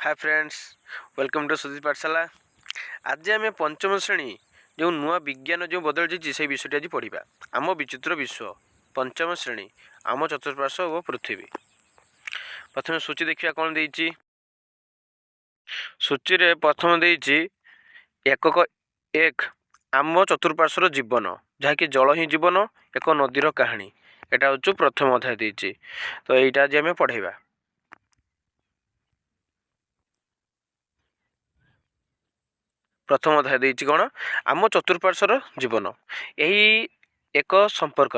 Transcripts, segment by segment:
Hi friends, welcome to Sudhir Pathshala. आज आम पंचम श्रेणी जो नुआ विज्ञान जो बदल जाइए से विषय आज पढ़ा आम विचित्र विश्व पंचम श्रेणी आम चतुर्पार्श्व और पृथ्वी। प्रथम सूची देखा कौन देती सूची रे प्रथम देती एकक एक आम चतुर्पार्श्वर जीवन जहाँकि जल ही जीवन एक नदीर कहानी एटा हूँ प्रथम अध्याय देती। तो यहीटा आज आम पढ़ेगा। प्रथम अध्याय देती कौन आम चतुर्पार्श्वर जीवन यही एक संपर्क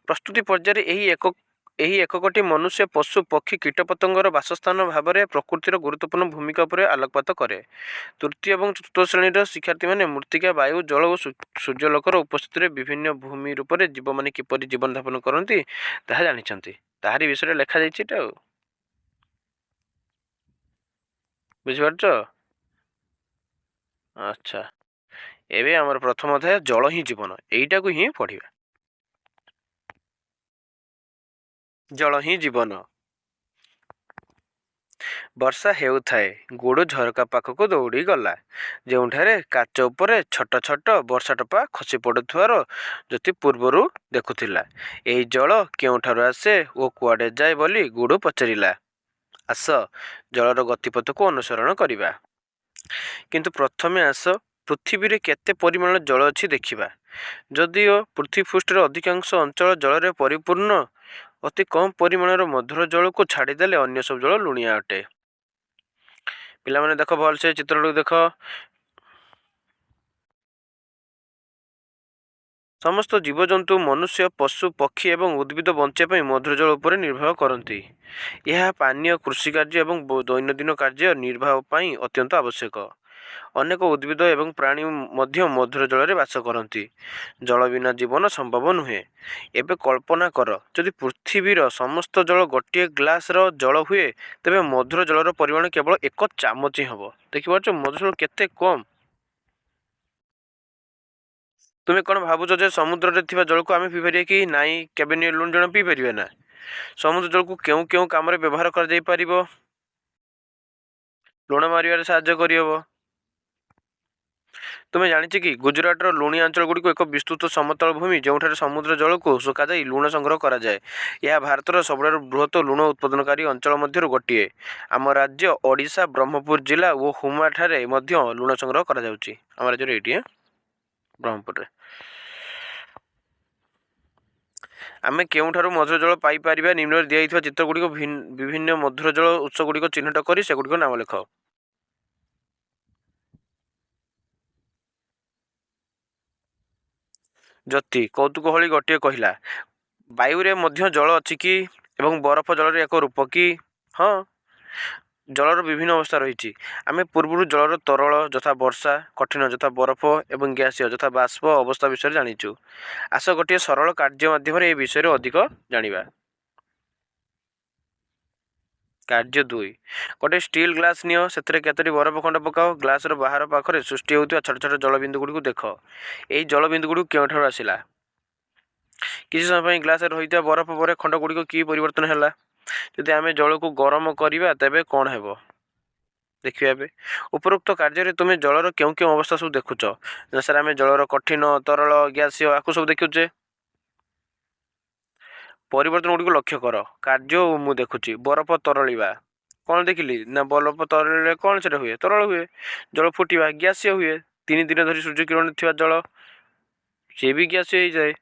प्रस्तुति पर्यायर यही एककटी मनुष्य पशु पक्षी कीटपतंगर बासस्थान भाव में प्रकृतिर गुरुत्वपूर्ण भूमिका पर आलोकपात करे। तृतीय और चतुर्थ श्रेणी शिक्षार्थी मैंने मृत्तिका वायु जल और सूर्यलोकर उपस्थित विभिन्न भूमि रूप से जीव मैंने किपरि जीवन यापन करती ताहा जानिछंती। ताहारी विषय लिखा जाइए। बुझिपारछ? अच्छा, एवं आमर प्रथम अध्याय जल ही जीवन यहीटा को ही पढ़ा। जल ही जीवन। वर्षा हेउथाए गोड़ झरका पाखक दौड़ी गला जोठारे काच उपरे छट छट वर्षा टपा खसी पड़ुथिबार ज्योति पूर्वर देखुथिला। एही जल केउठारु आसे ओ कुआडे जाए बोली गुडू पचारिला। आस जलर गतिपथ को अनुसरण करिबा। किंतु प्रथमे आस पृथ्वी रे केते परिमाण जल अच्छी देखिबा। जदिओ पृथ्वी पृष्ठर अधिकांश अंचल जल परिपूर्ण अति कम परिमाणर मधुर जल को छाड़देले अन्य सब जल लुणिया अटे। पिला माने देख भल से चित्र देख। समस्त जीवजंतु मनुष्य पशु पक्षी एवं उद्भिद बंचापी मधुर जल उपर निर्भर करती। यह पानीय कृषि कार्य एवं दैनंदिन कार्य निर्वाह पाई अत्यंत आवश्यक। अनेक उद्भिद एवं प्राणी मध्य मधुर जल बास करती। जल बिना जीवन संभव नुहे। एबे कल्पना कर जदि पृथ्वीर समस्त जल गोटे ग्लास जल हुए तेबे मधुर जलर परिमाण केवल एक चामच ही हम। देखिए मधुर जल केते कम। तुम्हें कौन भावुच जे समुद्र रे थिबा जल को आम पीपर कि नाई केबे लुण जल पीपर ना। समुद्र जल को क्यों क्यों काम व्यवहार कर लुण मारे साहाय्य कर। तुम्हें जानी कि गुजरात लुणिया अंचल गुड़िक एक विस्तृत समतल भूमि जो समुद्र जल को सुखाई लुण संग्रह कराए। यह भारतर सब बृहत लुण उत्पादनकारी अंचल मध्य गोटे। आम राज्य ओडिशा ब्रह्मपुर जिला और हुमा ठारे लुण संग्रह कर राज्य ये ब्रह्मपुर। आम केउठारु मधुर जल पाइपर निम्न दिखाई चित्रगुड़िक विभिन्न मधुर जल उत्सगुड़िक चिन्हट कर सेगुड़िक नाम लेख। ज्योति कौतुकहली गोटे कहला वायु रे मध्य जल अच्छी कि एवं बरफ जल एक रूप कि हाँ जलर विभिन्न अवस्था रही। आम पूर्व जलर तरल यथा वर्षा कठिन यथा बरफ एवं गैसीय यथा बाष्प अवस्था विषय जानीचु। आस गोटे सरल कार्य माध्यम ए विषय अधिक जानिबा। कार्य 2 गोटे स्टील ग्लास नियो से केतोटी बरफ खंड पकाओ। ग्लास बाहर पाखे सृष्टि होता छोट छोट जलबिंदु गुड़ी देख। यही जलबिंदु गुड़ी क्यों आसला। किसी समय ग्लास रही बरफ पर खंड गुड़िक कि परिवर्तन है। जदि आम जल को गरम करवा तेबे कौन हेबो देखिए। उपरोक्त कार्य तुम्हें जलर क्यों क्यों अवस्था सब देखुच सर। आम जलर कठिन तरल गैसीय आपको सब देखुचे। परिवर्तन गुड़िक लक्ष्य कर। कार्य मु देखुची बरफ तरलिबा कौन देखिली ना बरफ तरल कौन से हुए तरल हुए। जल फुटा गैसीय हुए। 3 दिन धरी सूर्य किरण थी जल सी भी गैसीय हो जाए।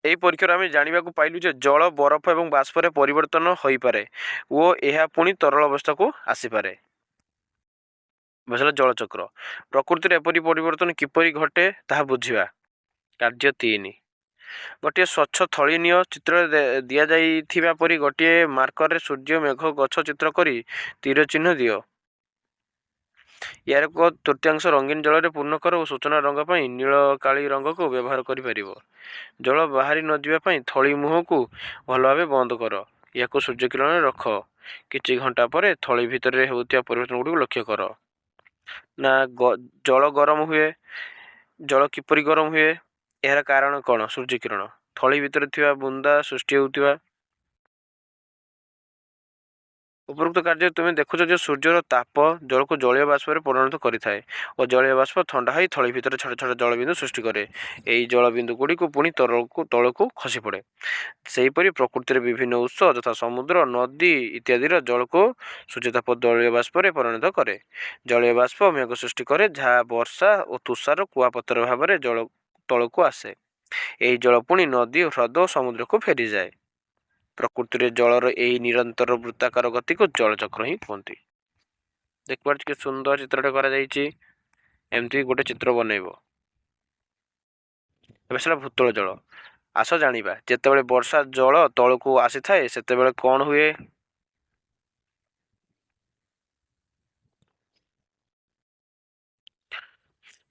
यही परीक्षा आम जानवा पाइलु जे जल बरफ और बाष्प परिवर्तन हो पारे और यह पुणी तरल अवस्था को आसीपे। बुझल जलचक्र प्रकृति एपरी परिवर्तन किपरि घटे ताहा बुझिबा। कार्य 3 गोटे स्वच्छ थली नियो चित्र दि जाइथिबा परी गोटे मार्कर रे सूर्य मेघ गछ चित्र करी तीर चिन्ह दियो। यार को तृतीयांश रंगीन जल रे पूर्ण कर और सूचना रंग पाई नील काली रंग को व्यवहार करि परिबो। जल बाहरी न जावा पाई थली मुह को भल भाव बंद कर। या सूर्य किरण रख। किछि घंटा पर थली भितर होतिया परिवर्तन गुडी लक्ष्य कर। ना जल गरम हुए। जल किपरि गरम हुए यार कारण कौन सूर्य किरण थली भितर थिबा बुंदा सृष्टि होतिबा ଉପରୋକ୍ତ କାର୍ଯ୍ୟ ତୁମେ ଦେଖୁଛ ଯେ ସୂର୍ଯ୍ୟର ତାପ ଜଳକୁ ଜଳୀୟ ବାଷ୍ପରେ ପରିଣତ କରିଥାଏ ଓ ଜଳୀୟ ବାଷ୍ପ ଥଣ୍ଡା ହୋଇ ଥଳି ଭିତରେ ଛୋଟ ଛୋଟ ଜଳବିନ୍ଦୁ ସୃଷ୍ଟି କରେ। ଏହି ଜଳବିନ୍ଦୁ ଗୁଡ଼ିକୁ ପୁଣି ତଳକୁ ଖସି ପଡ଼େ। ସେହିପରି ପ୍ରକୃତିରେ ବିଭିନ୍ନ ଉତ୍ସ ଯଥା ସମୁଦ୍ର, ନଦୀ ଇତ୍ୟାଦିର ଜଳକୁ ସୂର୍ଯ୍ୟତାପ ଜଳୀୟ ବାଷ୍ପରେ ପରିଣତ କରେ। ଜଳୀୟ ବାଷ୍ପ ମେଘ ସୃଷ୍ଟି କରେ, ଯାହା ବର୍ଷା ଓ ତୁଷାର କୁଆପଥର ଭାବରେ ତଳକୁ ଆସେ। ଏହି ଜଳ ପୁଣି ନଦୀ, ହ୍ରଦ ଓ ସମୁଦ୍ରକୁ ଫେରିଯାଏ। ପ୍ରକୃତିରେ ଜଳର ଏହି ନିରନ୍ତର ବୃତ୍ତାକାର ଗତିକୁ ଜଳଚକ୍ର ହିଁ କୁହନ୍ତି। ଦେଖିପାରୁଛି କି ସୁନ୍ଦର ଚିତ୍ରଟେ କରାଯାଇଛି। ଏମିତି ଗୋଟେ ଚିତ୍ର ବନେଇବ। ଏବେ ସେଟା ଭୂତଳ ଜଳ। ଆସ ଜାଣିବା, ଯେତେବେଳେ ବର୍ଷା ଜଳ ତଳକୁ ଆସିଥାଏ ସେତେବେଳେ କ'ଣ ହୁଏ?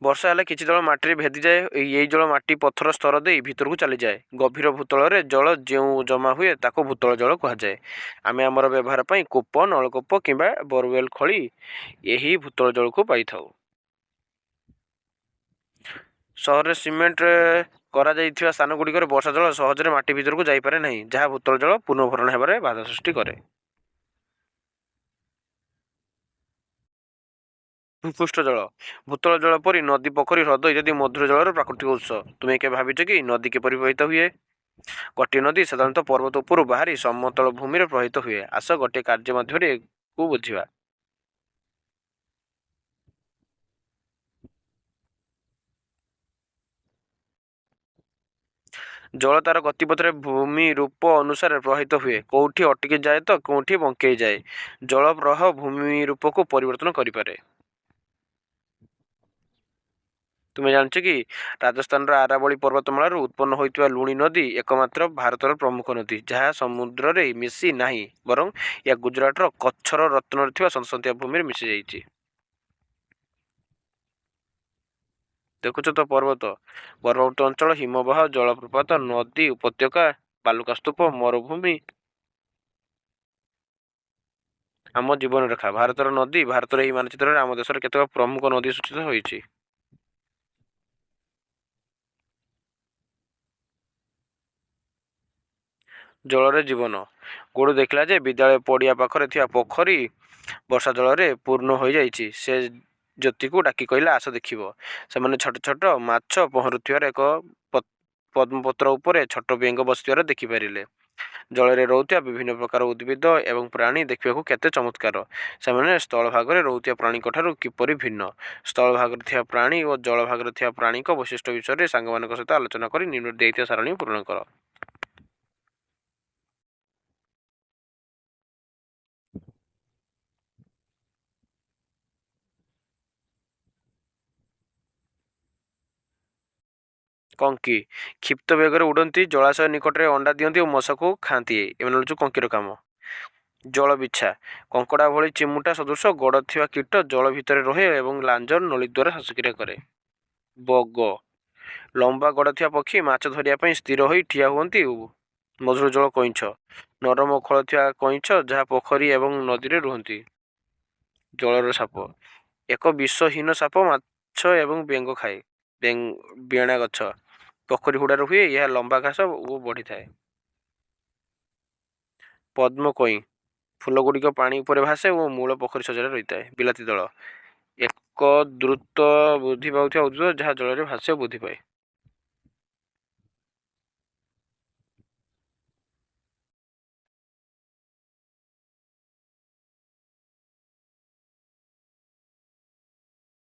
ବର୍ଷା ହେଲେ କିଛି ଜଳ ମାଟିରେ ଭେଦିଯାଏ। ଏହି ଜଳ ମାଟି ପଥର ସ୍ତର ଦେଇ ଭିତରକୁ ଚାଲିଯାଏ। ଗଭୀର ଭୂତଳରେ ଜଳ ଯେଉଁ ଜମା ହୁଏ ତାକୁ ଭୂତଳ ଜଳ କୁହାଯାଏ। ଆମେ ଆମର ବ୍ୟବହାର ପାଇଁ କୂପ, ନଳକୂପ କିମ୍ବା ବୋରୱେଲ୍ ଖୋଳି ଏହି ଭୂତଳ ଜଳକୁ ପାଇଥାଉ। ସହରରେ ସିମେଣ୍ଟ କରାଯାଇଥିବା ସ୍ଥାନଗୁଡ଼ିକରେ ବର୍ଷା ଜଳ ସହଜରେ ମାଟି ଭିତରକୁ ଯାଇପାରେ ନାହିଁ, ଯାହା ଭୂତଳ ଜଳ ପୁନଃଭରଣ ହେବାରେ ବାଧା ସୃଷ୍ଟି କରେ। ଭୂପୃଷ୍ଠ ଜଳ। ଭୂତଳ ଜଳ ପରି ନଦୀ, ପୋଖରୀ, ହ୍ରଦ ଇତ୍ୟାଦି ମଧୁର ଜଳର ପ୍ରାକୃତିକ ଉତ୍ସ। ତୁମେ କେବେ ଭାବିଛ କି ନଦୀ କିପରି ପ୍ରବାହିତ ହୁଏ? ଗୋଟିଏ ନଦୀ ସାଧାରଣତଃ ପର୍ବତ ଉପରୁ ବାହାରି ସମତଳ ଭୂମିରେ ପ୍ରବାହିତ ହୁଏ। ଆସ ଗୋଟିଏ କାର୍ଯ୍ୟ ମାଧ୍ୟମରେ ଏକୁ ବୁଝିବା। ଜଳ ତାର ଗତିପଥରେ ଭୂମି ରୂପ ଅନୁସାରେ ପ୍ରବାହିତ ହୁଏ। କେଉଁଠି ଅଟକି ଯାଏ ତ କେଉଁଠି ବଙ୍କେଇ ଯାଏ। ଜଳ ପ୍ରବାହ ଭୂମି ରୂପକୁ ପରିବର୍ତ୍ତନ କରିପାରେ। ତୁମେ ଜାଣିଛ କି ରାଜସ୍ଥାନର ଆରାବଳୀ ପର୍ବତମାଳାରୁ ଉତ୍ପନ୍ନ ହୋଇଥିବା ଲୁଣି ନଦୀ ଏକମାତ୍ର ଭାରତର ପ୍ରମୁଖ ନଦୀ, ଯାହା ସମୁଦ୍ରରେ ମିଶି ନାହିଁ, ବରଂ ଏହା ଗୁଜରାଟର କଚ୍ଛର ରତ୍ନରେ ଥିବା ସନ୍ତସନ୍ତିଆ ଭୂମିରେ ମିଶିଯାଇଛି। ଦେଖୁଛ ତ ପର୍ବତ ଅଞ୍ଚଳ, ହିମବାହ, ଜଳପ୍ରପାତ, ନଦୀ, ଉପତ୍ୟକା, ବାଲୁକା ସ୍ତୂପ, ମରୁଭୂମି। ଆମ ଜୀବନ ରେଖା। ଭାରତର ନଦୀ। ଭାରତର ଏହି ମାନଚିତ୍ରରେ ଆମ ଦେଶର କେତେକ ପ୍ରମୁଖ ନଦୀ ସୂଚିତ ହୋଇଛି। ଜଳରେ ଜୀବନ। ଗୋଡୁ ଦେଖିଲା ଯେ ବିଦ୍ୟାଳୟ ପଡ଼ିଆ ପାଖରେ ଥିବା ପୋଖରୀ ବର୍ଷା ଜଳରେ ପୂର୍ଣ୍ଣ ହୋଇଯାଇଛି। ସେ ଜ୍ୟୋତିକୁ ଡାକି କହିଲା, ଆସ ଦେଖିବ। ସେମାନେ ଛୋଟ ଛୋଟ ମାଛ ପହଁରୁଥିବାର, ଏକ ପଦ୍ମପତ୍ର ଉପରେ ଛୋଟ ବେଙ୍ଗ ବସିଥିବାର ଦେଖିପାରିଲେ। ଜଳରେ ରହୁଥିବା ବିଭିନ୍ନ ପ୍ରକାର ଉଦ୍ଭିଦ ଏବଂ ପ୍ରାଣୀ ଦେଖିବାକୁ କେତେ ଚମତ୍କାର। ସେମାନେ ସ୍ଥଳଭାଗରେ ରହୁଥିବା ପ୍ରାଣୀଙ୍କ ଠାରୁ କିପରି ଭିନ୍ନ? ସ୍ଥଳଭାଗରେ ଥିବା ପ୍ରାଣୀ ଓ ଜଳଭାଗରେ ଥିବା ପ୍ରାଣୀଙ୍କ ବୈଶିଷ୍ଟ୍ୟ ବିଷୟରେ ସାଙ୍ଗମାନଙ୍କ ସହିତ ଆଲୋଚନା କରି ନିମ୍ନରେ ଦେଇଥିବା ସାରଣୀ ପୂରଣ କର। କଙ୍କି। କ୍ଷିପ୍ତ ବେଗରେ ଉଡ଼ନ୍ତି, ଜଳାଶୟ ନିକଟରେ ଅଣ୍ଡା ଦିଅନ୍ତି ଓ ମଶାକୁ ଖାଆନ୍ତି। ଏମାନେ ହେଉଛି କଙ୍କିର କାମ। ଜଳବିଛା। କଙ୍କଡ଼ା ଭଳି ଚିମୁଟା ସଦୃଶ ଗୋଡ଼ ଥିବା କୀଟ ଜଳ ଭିତରେ ରହେ ଏବଂ ଲାଞ୍ଜ ନଳୀ ଦ୍ୱାରା ଶ୍ୱାସକ୍ରିୟା କରେ। ବଗ। ଲମ୍ବା ଗୋଡ଼ ଥିବା ପକ୍ଷୀ, ମାଛ ଧରିବା ପାଇଁ ସ୍ଥିର ହୋଇ ଠିଆ ହୁଅନ୍ତି। ମଧୁର ଜଳ କଇଁଛ। ନରମ ଖୋଳ ଥିବା କଇଁଛ, ଯାହା ପୋଖରୀ ଏବଂ ନଦୀରେ ରୁହନ୍ତି। ଜଳର ସାପ। ଏକ ବିଷହୀନ ସାପ ମାଛ ଏବଂ ବେଙ୍ଗ ଖାଏ। ବେଣା ଗଛ। ପୋଖରୀ ହୁଡ଼ାରେ ହୁଏ। ଏହା ଲମ୍ବା ଘାସ ଓ ବଢ଼ିଥାଏ। ପଦ୍ମ କଇଁ। ଫୁଲଗୁଡ଼ିକ ପାଣି ଉପରେ ଭାସେ ଓ ମୂଳ ପୋଖରୀ ସଜରେ ରହିଥାଏ। ବିଲାତି ଦଳ। ଏକ ଦ୍ରୁତ ବୃଦ୍ଧି ପାଉଥିବା ଉଦ୍ଭିଦ, ଯାହା ଜଳରେ ଭାସେ ଓ ବୃଦ୍ଧି ପାଏ।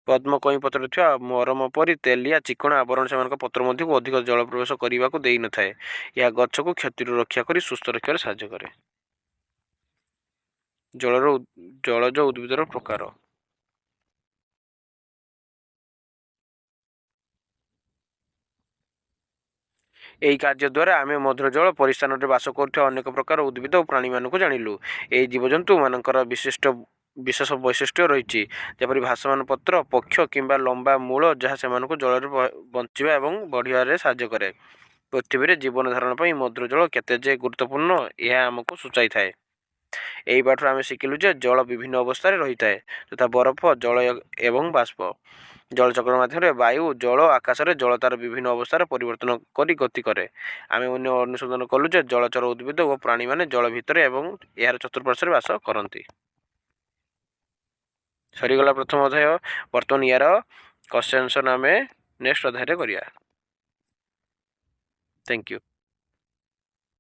ପଦ୍ମ କଇଁ ପତ୍ରରେ ଥିବା ମରମ ପରି ତେଲିଆ ଚିକଣ ଆବରଣ ସେମାନଙ୍କ ପତ୍ର ମଧ୍ୟକୁ ଅଧିକ ଜଳ ପ୍ରବେଶ କରିବାକୁ ଦେଇନଥାଏ। ଏହା ଗଛକୁ କ୍ଷତିରୁ ରକ୍ଷା କରି ସୁସ୍ଥ ରଖିବାରେ ସାହାଯ୍ୟ କରେ। ଜଳଜ ଉଦ୍ଭିଦର ପ୍ରକାର। ଏହି କାର୍ଯ୍ୟ ଦ୍ୱାରା ଆମେ ମଧୁର ଜଳ ପରିସ୍ଥାନରେ ବାସ କରୁଥିବା ଅନେକ ପ୍ରକାର ଉଦ୍ଭିଦ ଓ ପ୍ରାଣୀମାନଙ୍କୁ ଜାଣିଲୁ। ଏହି ଜୀବଜନ୍ତୁମାନଙ୍କର ବିଶେଷ ବୈଶିଷ୍ଟ୍ୟ ରହିଛି, ଯେପରି ଭାସମାନ ପତ୍ର, ପକ୍ଷ କିମ୍ବା ଲମ୍ବା ମୂଳ, ଯାହା ସେମାନଙ୍କୁ ଜଳରେ ବଞ୍ଚିବା ଏବଂ ବଢ଼ିବାରେ ସାହାଯ୍ୟ କରେ। ପୃଥିବୀରେ ଜୀବନ ଧାରଣ ପାଇଁ ମଧୁର ଜଳ କେତେ ଯେ ଗୁରୁତ୍ୱପୂର୍ଣ୍ଣ, ଏହା ଆମକୁ ସୂଚାଇଥାଏ। ଏହି ପାଠରୁ ଆମେ ଶିଖିଲୁ ଯେ ଜଳ ବିଭିନ୍ନ ଅବସ୍ଥାରେ ରହିଥାଏ, ଯଥା ବରଫ, ଜଳ ଏବଂ ବାଷ୍ପ। ଜଳଚକ୍ର ମାଧ୍ୟମରେ ବାୟୁ ଜଳ ଆକାଶରେ ଜଳ ତାର ବିଭିନ୍ନ ଅବସ୍ଥାରେ ପରିବର୍ତ୍ତନ କରି ଗତି କରେ। ଆମେ ଅନୁସନ୍ଧାନ କଲୁ ଯେ ଜଳଚର ଉଦ୍ଭିଦ ଓ ପ୍ରାଣୀମାନେ ଜଳ ଭିତରେ ଏବଂ ଏହାର ଚତୁଃପାର୍ଶ୍ୱରେ ବାସ କରନ୍ତି। ସରିଗଲା ପ୍ରଥମ ଅଧ୍ୟାୟ। ବର୍ତ୍ତମାନ ୟାର କ୍ୱେଶ୍ଚନ୍ ଆମେ ନେକ୍ସଟ ଅଧ୍ୟାୟରେ କରିବା। Thank you.